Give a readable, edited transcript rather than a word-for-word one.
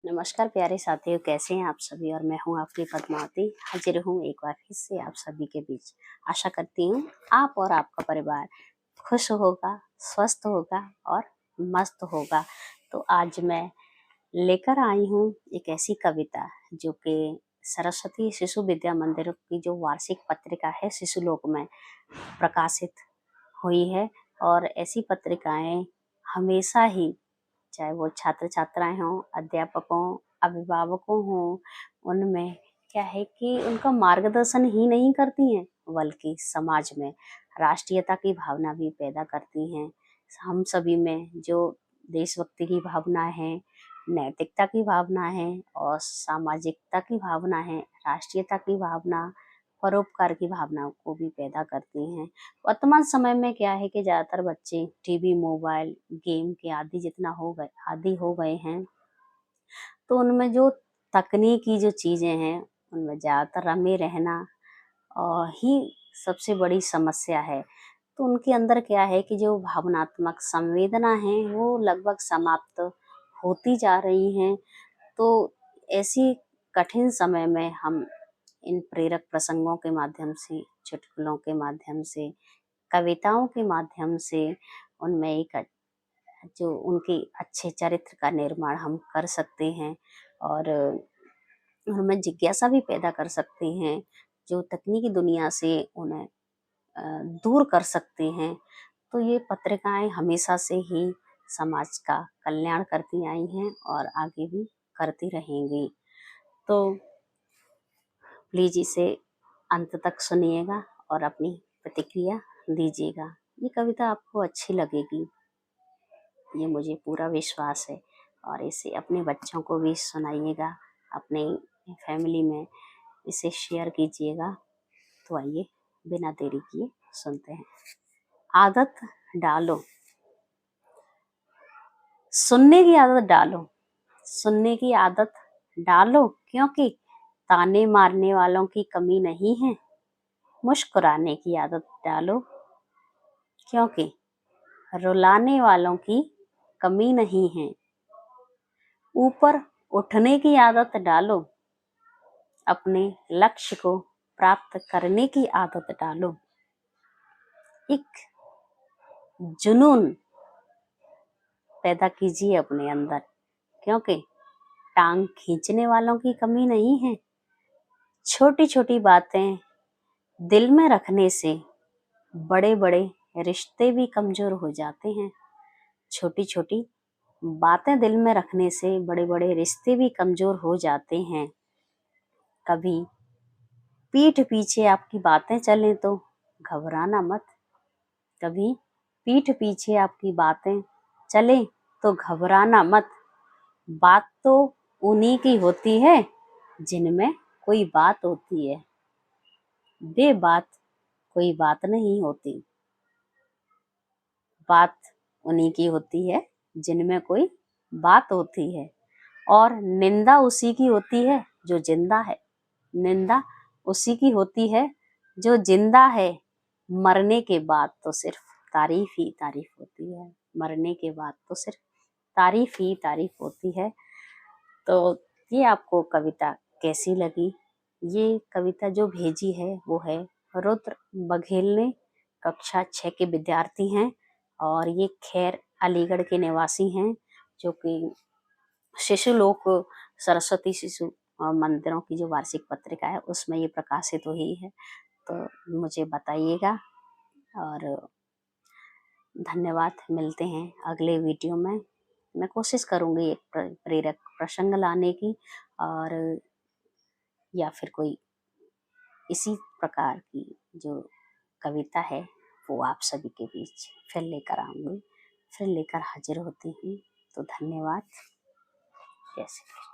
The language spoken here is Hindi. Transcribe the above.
नमस्कार प्यारे साथियों, कैसे हैं आप सभी। और मैं हूं आपकी पद्मावती, हाजिर हूं एक बार फिर से आप सभी के बीच। आशा करती हूं आप और आपका परिवार खुश होगा, स्वस्थ होगा और मस्त होगा। तो आज मैं लेकर आई हूं एक ऐसी कविता जो कि सरस्वती शिशु विद्या मंदिर की जो वार्षिक पत्रिका है शिशुलोक में प्रकाशित हुई है। और ऐसी पत्रिकाएं हमेशा ही, चाहे वो छात्र छात्राएं हों, अध्यापकों, अभिभावकों हों, उनमें क्या है कि उनका मार्गदर्शन ही नहीं करती हैं, बल्कि समाज में राष्ट्रीयता की भावना भी पैदा करती हैं। हम सभी में जो देशभक्ति की भावना है, नैतिकता की भावना है और सामाजिकता की भावना है, राष्ट्रीयता की भावना, परोपकार की भावना को भी पैदा करती हैं। वर्तमान समय में क्या है कि ज्यादातर बच्चे टीवी, मोबाइल, गेम के आदी हो गए हैं। तो उनमें जो तकनीकी जो चीजें हैं, उनमें ज्यादातर रमे रहना ही सबसे बड़ी समस्या है। तो उनके अंदर क्या है कि जो भावनात्मक संवेदना है वो लगभग समाप्त होती जा रही हैं। तो ऐसी कठिन समय में हम इन प्रेरक प्रसंगों के माध्यम से, चुटकुलों के माध्यम से, कविताओं के माध्यम से उनमें एक जो उनके अच्छे चरित्र का निर्माण हम कर सकते हैं और उनमें जिज्ञासा भी पैदा कर सकते हैं, जो तकनीकी दुनिया से उन्हें दूर कर सकते हैं। तो ये पत्रिकाएं हमेशा से ही समाज का कल्याण करती आई हैं और आगे भी करती रहेंगी। तो प्लीज इसे अंत तक सुनिएगा और अपनी प्रतिक्रिया दीजिएगा। ये कविता आपको अच्छी लगेगी, ये मुझे पूरा विश्वास है। और इसे अपने बच्चों को भी सुनाइएगा, अपने फैमिली में इसे शेयर कीजिएगा। तो आइए बिना देरी किए सुनते हैं। आदत डालो, सुनने की आदत डालो, सुनने की आदत डालो, क्योंकि ताने मारने वालों की कमी नहीं है। मुस्कुराने की आदत डालो, क्योंकि रुलाने वालों की कमी नहीं है। ऊपर उठने की आदत डालो, अपने लक्ष्य को प्राप्त करने की आदत डालो। एक जुनून पैदा कीजिए अपने अंदर, क्योंकि टांग खींचने वालों की कमी नहीं है। छोटी छोटी बातें दिल में रखने से बड़े बड़े रिश्ते भी कमजोर हो जाते हैं। छोटी छोटी बातें दिल में रखने से बड़े बड़े रिश्ते भी कमजोर हो जाते हैं। कभी पीठ पीछे आपकी बातें चलें तो घबराना मत। कभी पीठ पीछे आपकी बातें चलें तो घबराना मत। बात तो उन्हीं की होती है जिनमें कोई बात होती है, बेबात कोई बात नहीं होती। बात उन्हीं की होती है जिनमें कोई बात होती है। और निंदा उसी की होती है जो जिंदा है। निंदा उसी की होती है जो जिंदा है। मरने के बाद तो सिर्फ तारीफ ही तारीफ होती है। मरने के बाद तो सिर्फ तारीफ ही तारीफ होती है। तो ये आपको कविता कैसी लगी? ये कविता जो भेजी है वो है रुद्र बघेल ने, कक्षा 6 के विद्यार्थी हैं और ये खैर अलीगढ़ के निवासी हैं, जो कि शिशुलोक सरस्वती शिशु मंदिरों की जो वार्षिक पत्रिका है उसमें ये प्रकाशित हुई है। तो मुझे बताइएगा और धन्यवाद। मिलते हैं अगले वीडियो में। मैं कोशिश करूंगी एक प्रेरक प्रसंग लाने की, और या फिर कोई इसी प्रकार की जो कविता है वो आप सभी के बीच फिर लेकर आऊंगी, फिर लेकर हाजिर होती हूँ। तो धन्यवाद। जय श्री कृष्ण।